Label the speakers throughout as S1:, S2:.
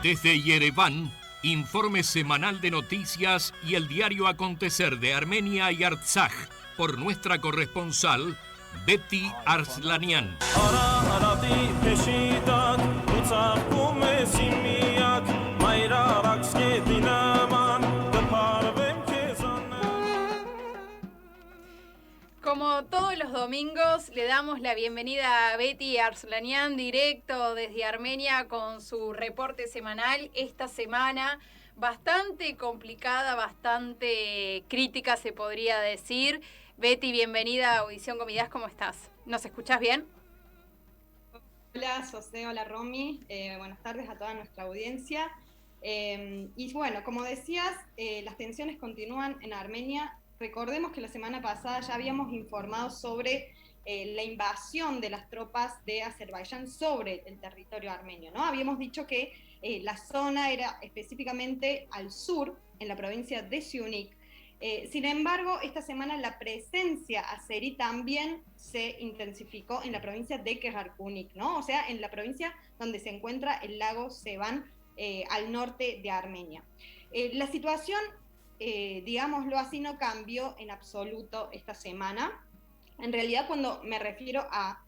S1: Desde Yereván, informe semanal de noticias y el diario acontecer de Armenia y Artsaj por nuestra corresponsal Betty Arslanian.
S2: Como todos los domingos, le damos la bienvenida a Betty Arslanian, directo desde Armenia con su reporte semanal. Esta semana bastante complicada, bastante crítica se podría decir. Betty, bienvenida a Audición Comidas, ¿cómo estás? ¿Nos escuchás bien?
S3: Hola José, hola Romy, buenas tardes a toda nuestra audiencia. Y bueno, como decías, las tensiones continúan en Armenia. Recordemos que la semana pasada ya habíamos informado sobre la invasión de las tropas de Azerbaiyán sobre el territorio armenio, ¿no? Habíamos dicho que la zona era específicamente al sur, en la provincia de Syunik. Sin embargo, esta semana la presencia azerí también se intensificó en la provincia de Karakunik, ¿no? O sea, en la provincia donde se encuentra el lago Sevan, al norte de Armenia. La situación, digámoslo así, no cambió en absoluto esta semana. En realidad, cuando me refiero a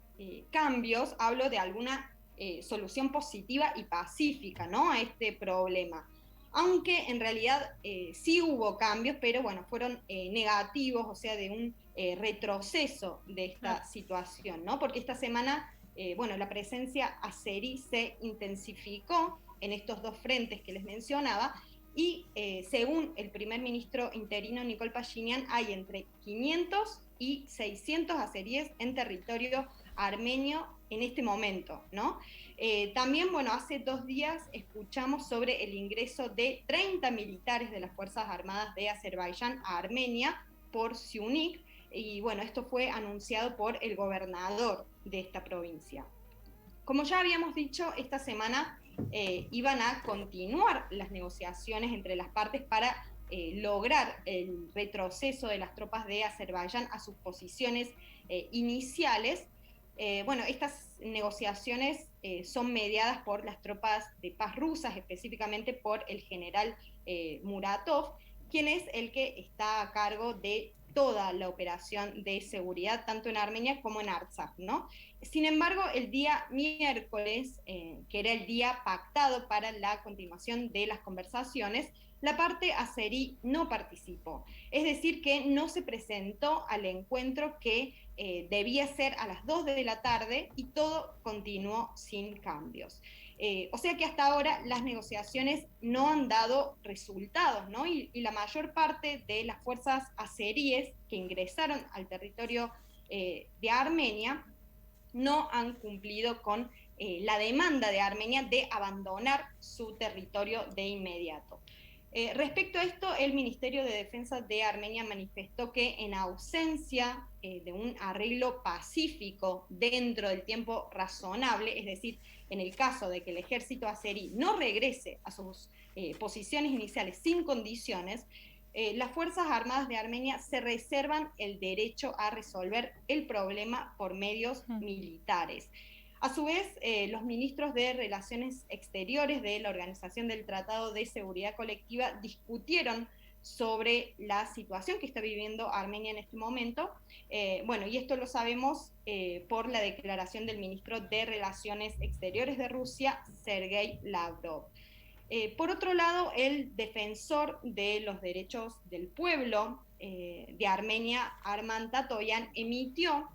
S3: cambios, hablo de alguna solución positiva y pacífica, ¿no?, a este problema. Aunque en realidad sí hubo cambios, pero bueno, fueron negativos, o sea, de un retroceso de esta situación, ¿no? Porque esta semana, bueno, la presencia azerí se intensificó en estos dos frentes que les mencionaba, y según el primer ministro interino Nikol Pashinyan, hay entre 500 y 600 azeríes en territorio armenio en este momento, ¿no? También, bueno, hace 2 días escuchamos sobre el ingreso de 30 militares de las Fuerzas Armadas de Azerbaiyán a Armenia por Syunik, y bueno, esto fue anunciado por el gobernador de esta provincia. Como ya habíamos dicho, esta semana iban a continuar las negociaciones entre las partes para lograr el retroceso de las tropas de Azerbaiyán a sus posiciones iniciales. Bueno, estas negociaciones son mediadas por las tropas de paz rusas, específicamente por el general Muratov, quien es el que está a cargo de toda la operación de seguridad, tanto en Armenia como en Artsaj, ¿no? Sin embargo, el día miércoles, que era el día pactado para la continuación de las conversaciones, la parte azerí no participó. Es decir, que no se presentó al encuentro que debía ser a las 2 de la tarde, y todo continuó sin cambios. O sea que hasta ahora las negociaciones no han dado resultados, ¿no? Y la mayor parte de las fuerzas azeríes que ingresaron al territorio de Armenia no han cumplido con la demanda de Armenia de abandonar su territorio de inmediato. Respecto a esto, el Ministerio de Defensa de Armenia manifestó que en ausencia de un arreglo pacífico dentro del tiempo razonable, es decir, en el caso de que el ejército azerí no regrese a sus posiciones iniciales sin condiciones, las Fuerzas Armadas de Armenia se reservan el derecho a resolver el problema por medios militares. A su vez, los ministros de Relaciones Exteriores de la Organización del Tratado de Seguridad Colectiva discutieron sobre la situación que está viviendo Armenia en este momento. Bueno, y esto lo sabemos por la declaración del ministro de Relaciones Exteriores de Rusia, Sergei Lavrov. Por otro lado, el defensor de los derechos del pueblo de Armenia, Arman Tatoyan, emitió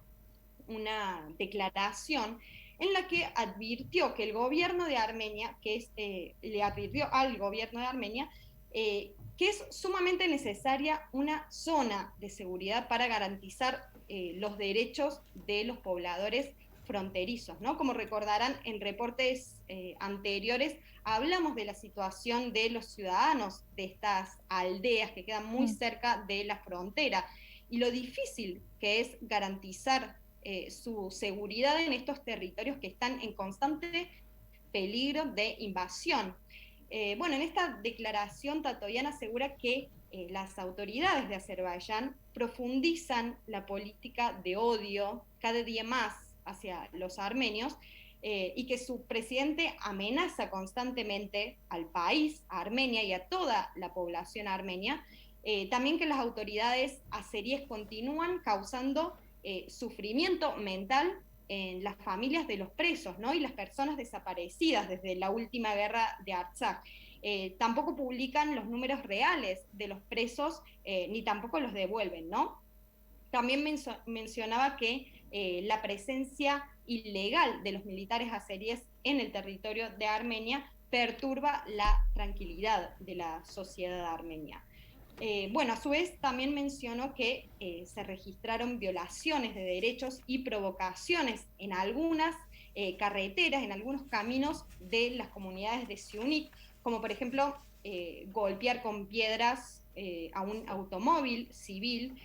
S3: una declaración en la que advirtió que el gobierno de Armenia, le advirtió al gobierno de Armenia que es sumamente necesaria una zona de seguridad para garantizar los derechos de los pobladores fronterizos, ¿no? Como recordarán, en reportes anteriores hablamos de la situación de los ciudadanos de estas aldeas que quedan muy cerca de la frontera, y lo difícil que es garantizar su seguridad en estos territorios que están en constante peligro de invasión. Bueno, en esta declaración Tatoyan asegura que las autoridades de Azerbaiyán profundizan la política de odio cada día más hacia los armenios, y que su presidente amenaza constantemente al país, a Armenia y a toda la población armenia. También que las autoridades azeríes continúan causando sufrimiento mental en las familias de los presos, ¿no? Y las personas desaparecidas desde la última guerra de Artsakh. Tampoco publican los números reales de los presos, ni tampoco los devuelven, ¿no? También mencionaba que la presencia ilegal de los militares azeríes en el territorio de Armenia perturba la tranquilidad de la sociedad armenia. Bueno, a su vez también mencionó que se registraron violaciones de derechos y provocaciones en algunas carreteras, en algunos caminos de las comunidades de Syunik, como por ejemplo golpear con piedras a un automóvil civil,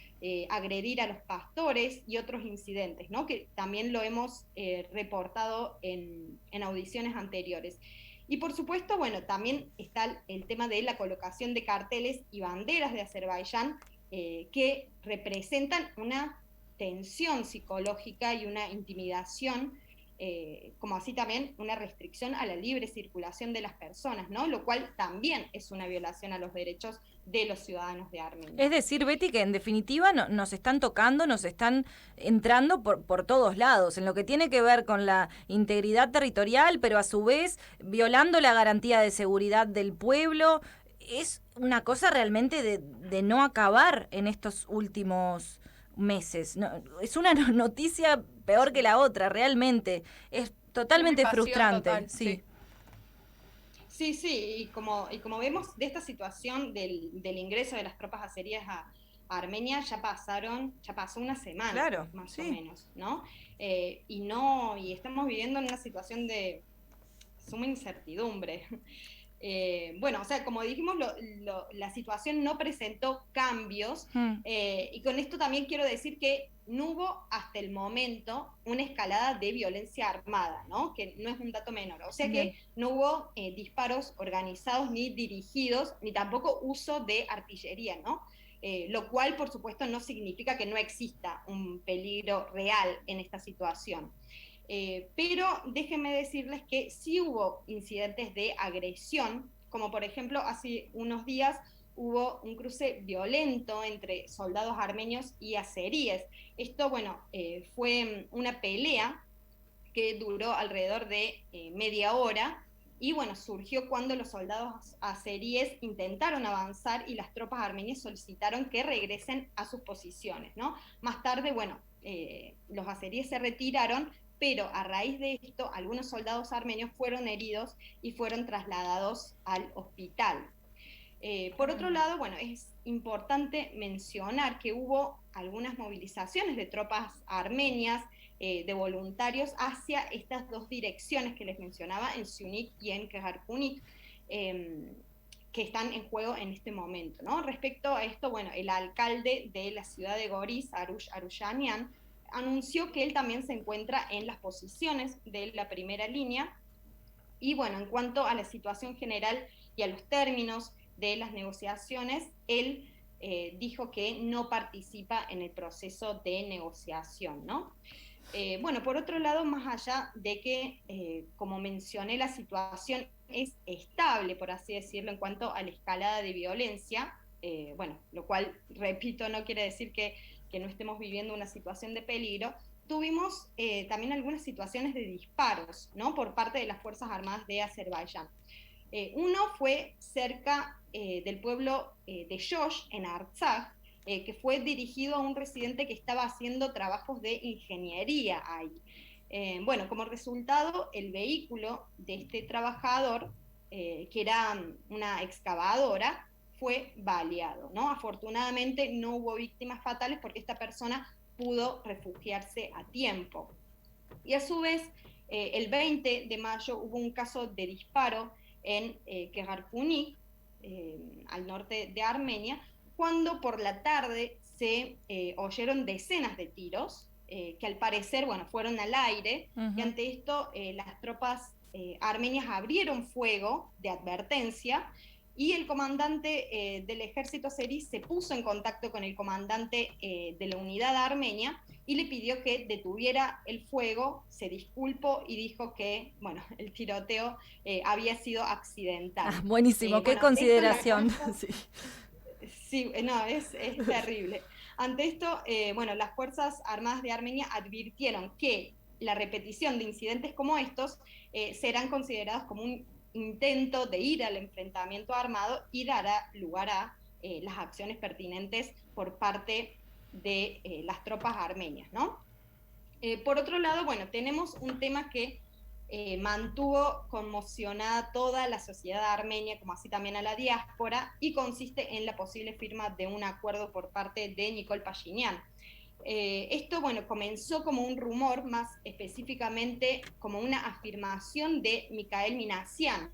S3: agredir a los pastores y otros incidentes, ¿no? Que también lo hemos reportado en audiciones anteriores. Y por supuesto, bueno, también está el tema de la colocación de carteles y banderas de Azerbaiyán que representan una tensión psicológica y una intimidación, como así también una restricción a la libre circulación de las personas, ¿no? Lo cual también es una violación a los derechos de los ciudadanos de Armenia.
S4: Es decir, Betty, que en definitiva nos están tocando, nos están entrando por todos lados, en lo que tiene que ver con la integridad territorial, pero a su vez violando la garantía de seguridad del pueblo. Es una cosa realmente de no acabar en estos últimos meses. No, es una noticia peor que la otra, realmente. Es totalmente frustrante.
S2: Total,
S4: sí.
S3: Sí, y como vemos de esta situación del ingreso de las tropas azeríes a Armenia ya pasó una semana,
S4: claro,
S3: más o menos, ¿no? Y estamos viviendo en una situación de suma incertidumbre. Bueno, o sea, como dijimos, la situación no presentó cambios, y con esto también quiero decir que no hubo hasta el momento una escalada de violencia armada, ¿no? Que no es un dato menor. O sea que no hubo disparos organizados ni dirigidos, ni tampoco uso de artillería, ¿no? Lo cual, por supuesto, no significa que no exista un peligro real en esta situación. Pero déjenme decirles que sí hubo incidentes de agresión, como por ejemplo hace unos días hubo un cruce violento entre soldados armenios y azeríes. Esto, bueno, fue una pelea que duró alrededor de media hora, y bueno, surgió cuando los soldados azeríes intentaron avanzar y las tropas armenias solicitaron que regresen a sus posiciones, ¿no? Más tarde, bueno, los azeríes se retiraron, pero a raíz de esto algunos soldados armenios fueron heridos y fueron trasladados al hospital. Por otro lado, bueno, es importante mencionar que hubo algunas movilizaciones de tropas armenias, de voluntarios hacia estas dos direcciones que les mencionaba, en Syunik y en Kejarkunik, que están en juego en este momento, ¿no? Respecto a esto, bueno, el alcalde de la ciudad de Goris, Arush Arushanyan, anunció que él también se encuentra en las posiciones de la primera línea. Y bueno, en cuanto a la situación general y a los términos de las negociaciones, él dijo que no participa en el proceso de negociación, ¿no? Bueno, por otro lado, más allá de que, como mencioné, la situación es estable, por así decirlo, en cuanto a la escalada de violencia, bueno, lo cual, repito, no quiere decir que no estemos viviendo una situación de peligro. Tuvimos también algunas situaciones de disparos, ¿no? Por parte de las Fuerzas Armadas de Azerbaiyán. Uno fue cerca del pueblo de Yosh, en Artsakh, que fue dirigido a un residente que estaba haciendo trabajos de ingeniería ahí. Bueno, como resultado, el vehículo de este trabajador, que era una excavadora, fue baleado, ¿no? Afortunadamente no hubo víctimas fatales porque esta persona pudo refugiarse a tiempo. Y a su vez, el 20 de mayo hubo un caso de disparo en Kejarkunik, al norte de Armenia, cuando por la tarde se oyeron decenas de tiros, que al parecer, bueno, fueron al aire, y ante esto las tropas armenias abrieron fuego de advertencia, y el comandante del ejército azerí se puso en contacto con el comandante de la unidad armenia, y le pidió que detuviera el fuego, se disculpó y dijo que, bueno, el tiroteo había sido accidental.
S4: Buenísimo, qué
S3: Bueno,
S4: consideración. Sí.
S3: Sí, no, es terrible. Ante esto, bueno, las Fuerzas Armadas de Armenia advirtieron que la repetición de incidentes como estos serán considerados como un intento de ir al enfrentamiento armado y dará lugar a las acciones pertinentes por parte de las tropas armenias, ¿no? Por otro lado, bueno, tenemos un tema que mantuvo conmocionada toda la sociedad armenia, como así también a la diáspora, y consiste en la posible firma de un acuerdo por parte de Nikol Pashinyan. Esto, bueno, comenzó como un rumor, más específicamente como una afirmación de Mikhail Minasian,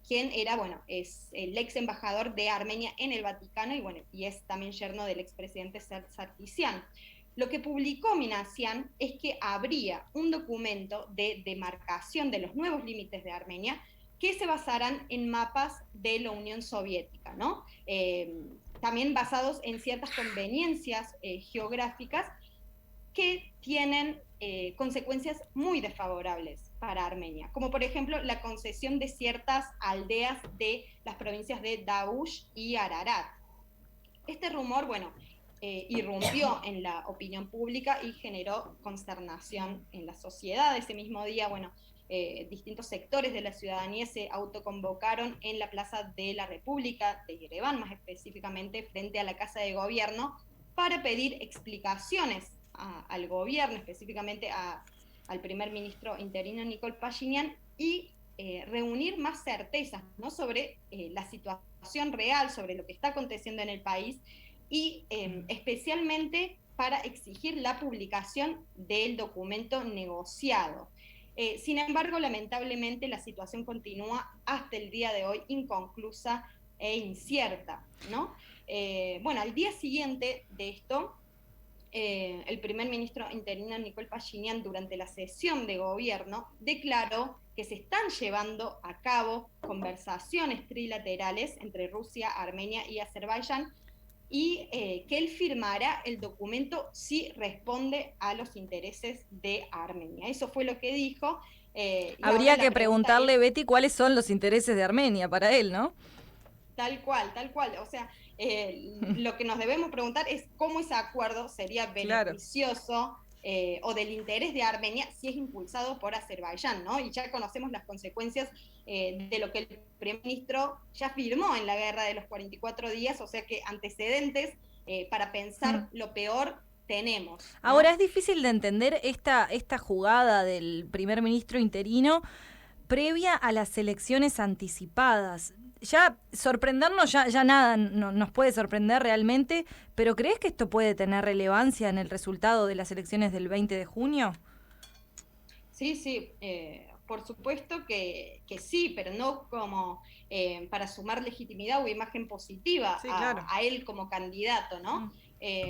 S3: quien era, bueno, es el ex embajador de Armenia en el Vaticano y, bueno, y es también yerno del expresidente Sarkisian. Lo que publicó Minasian es que habría un documento de demarcación de los nuevos límites de Armenia que se basarán en mapas de la Unión Soviética, ¿no? También basados en ciertas conveniencias geográficas que tienen consecuencias muy desfavorables para Armenia, como por ejemplo la concesión de ciertas aldeas de las provincias de Daush y Ararat. Este rumor, bueno, irrumpió en la opinión pública y generó consternación en la sociedad. Ese mismo día, bueno, distintos sectores de la ciudadanía se autoconvocaron en la Plaza de la República de Yerevan, más específicamente frente a la Casa de Gobierno, para pedir explicaciones al gobierno, específicamente al primer ministro interino Nikol Pashinyan, y reunir más certezas, ¿no?, sobre la situación real, sobre lo que está aconteciendo en el país, y especialmente para exigir la publicación del documento negociado. Sin embargo, lamentablemente la situación continúa hasta el día de hoy inconclusa e incierta, ¿no? Bueno, al día siguiente de esto, el primer ministro interino Nikol Pashinyan, durante la sesión de gobierno, declaró que se están llevando a cabo conversaciones trilaterales entre Rusia, Armenia y Azerbaiyán, y que él firmará el documento si responde a los intereses de Armenia. Eso fue lo que dijo.
S4: Habría que preguntarle, Betty, cuáles son los intereses de Armenia para él, ¿no?
S3: Tal cual, tal cual. O sea, lo que nos debemos preguntar es cómo ese acuerdo sería beneficioso o del interés de Armenia si es impulsado por Azerbaiyán, ¿no? Y ya conocemos las consecuencias de lo que el primer ministro ya firmó en la guerra de los 44 días, o sea que antecedentes para pensar lo peor tenemos, ¿no?
S4: Ahora, es difícil de entender esta jugada del primer ministro interino previa a las elecciones anticipadas. Ya sorprendernos, ya nada nos puede sorprender realmente, pero ¿crees que esto puede tener relevancia en el resultado de las elecciones del 20 de junio?
S3: Sí, por supuesto que sí, pero no como para sumar legitimidad o imagen positiva a él como candidato, ¿no?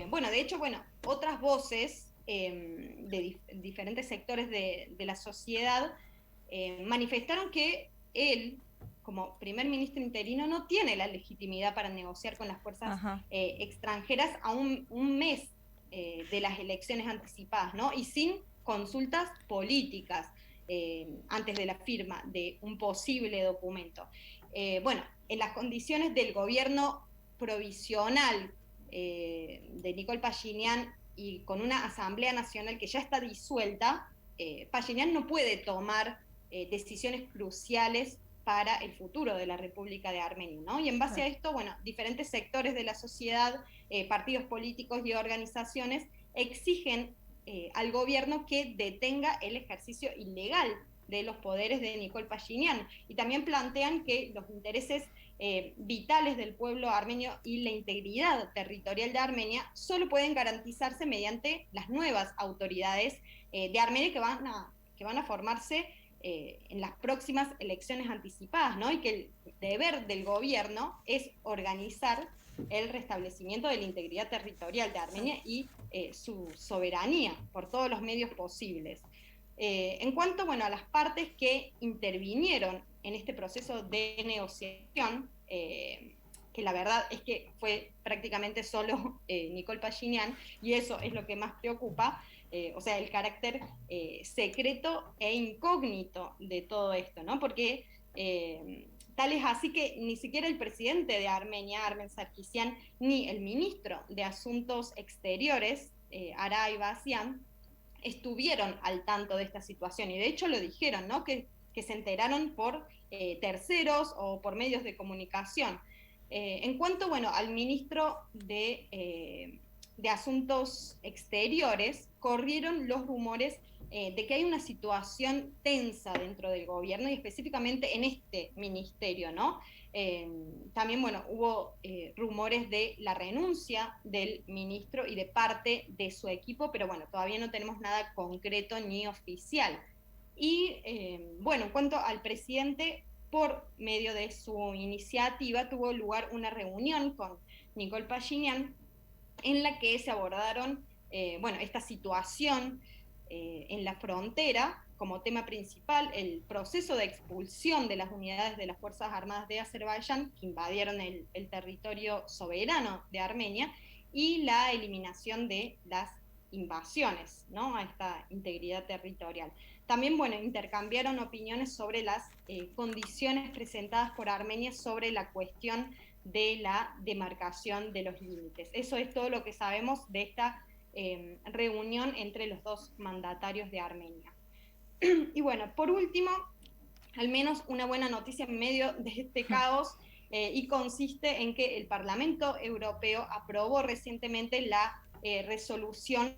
S3: Bueno, de hecho, otras voces de diferentes sectores de la sociedad manifestaron que él, como primer ministro interino, no tiene la legitimidad para negociar con las fuerzas extranjeras a un mes de las elecciones anticipadas, ¿no? Y sin consultas políticas antes de la firma de un posible documento. Bueno, en las condiciones del gobierno provisional de Nikol Pashinyan y con una Asamblea Nacional que ya está disuelta, Pashinyan no puede tomar decisiones cruciales para el futuro de la República de Armenia, ¿no? Y en base a esto, diferentes sectores de la sociedad, partidos políticos y organizaciones exigen al gobierno que detenga el ejercicio ilegal de los poderes de Nikol Pashinyan, y también plantean que los intereses vitales del pueblo armenio y la integridad territorial de Armenia solo pueden garantizarse mediante las nuevas autoridades de Armenia que van a formarse en las próximas elecciones anticipadas, ¿no? Y que el deber del gobierno es organizar el restablecimiento de la integridad territorial de Armenia y su soberanía por todos los medios posibles. En cuanto a las partes que intervinieron en este proceso de negociación, que que la verdad es que fue prácticamente solo Nicole Pashinyan, y eso es lo que más preocupa, o sea, el carácter secreto e incógnito de todo esto, ¿no? Porque tal es así que ni siquiera el presidente de Armenia, Armen Sarkisian, ni el ministro de Asuntos Exteriores, Aray Basian, estuvieron al tanto de esta situación, y de hecho lo dijeron, ¿no? Que se enteraron por terceros o por medios de comunicación. En cuanto, bueno, al ministro de Asuntos Exteriores, corrieron los rumores de que hay una situación tensa dentro del gobierno y específicamente en este ministerio, ¿no? También, bueno, hubo rumores de la renuncia del ministro y de parte de su equipo, pero bueno, todavía no tenemos nada concreto ni oficial. Y bueno, en cuanto al presidente, por medio de su iniciativa tuvo lugar una reunión con Nicole Pashinyan en la que se abordaron bueno, esta situación en la frontera como tema principal, el proceso de expulsión de las unidades de las Fuerzas Armadas de Azerbaiyán que invadieron el territorio soberano de Armenia, y la eliminación de las invasiones, ¿no?, a esta integridad territorial. También, bueno, intercambiaron opiniones sobre las condiciones presentadas por Armenia sobre la cuestión de la demarcación de los límites. Eso es todo lo que sabemos de esta reunión entre los dos mandatarios de Armenia. Y bueno, por último, al menos una buena noticia en medio de este caos, y consiste en que el Parlamento Europeo aprobó recientemente la resolución.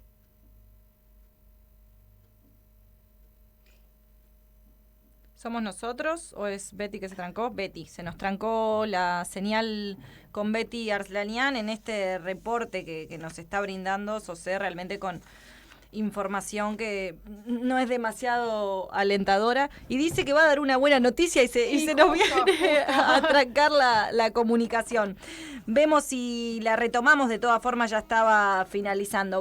S4: ¿Somos nosotros o es Betty que se trancó? Betty, se nos trancó la señal con Betty Arslanian en este reporte que nos está brindando Sosé, realmente con información que no es demasiado alentadora, y dice que va a dar una buena noticia y se nos viene a trancar la comunicación. Vemos si la retomamos, de todas formas ya estaba finalizando.